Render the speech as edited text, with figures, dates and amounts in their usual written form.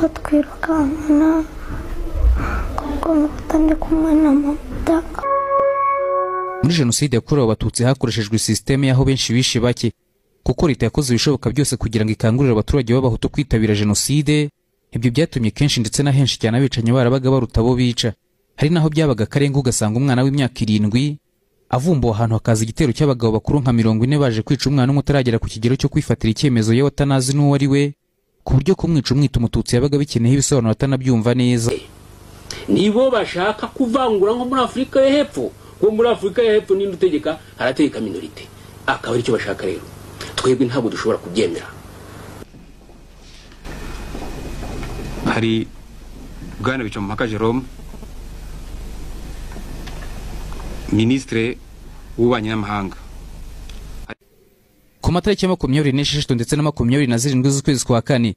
batwirukana kuko batandi kumwe na mama. Muri jenoside yakorewe abatutsi hakoreshejwe systeme yaho benshi bishe bake, kuko leta yakoze ibishoboka byose kugira ngo ikangurire abaturage b'abahutu kwitabira jenoside. Ibyo byatumye kenshi ndetse na henshi cyane abicanyi barabaga baruta bo bica. Hari naho byabaga karenga ugasanga umwana w'imyaka 7 avumbuwe ahantu hakaza igitero cy'abagabo bakuru nka 40 baje kwica umwana umutaragera ku kigero cyo kwifatira icyemezo yewe atanazi n'uwo ari we, ku buryo kumwica umwita umututsi yabaga bikeneye ibisobanuro atanabyumva neza. Nibo bashaka kuvangura nko muri Afrika y'Hepfo, ko muri Afrika y'Hepfo ninde utegeka, arategeka minorite. Akaba ari cyo bashaka rero. Twebwe ntabwo dushobora kubyemera. Hari Bwana Bicamumpaka Jerome, Ministre w'ububanyi n'amahanga. Ku matariki ya 26 ndetse na 27 z'ukwezi kwa kane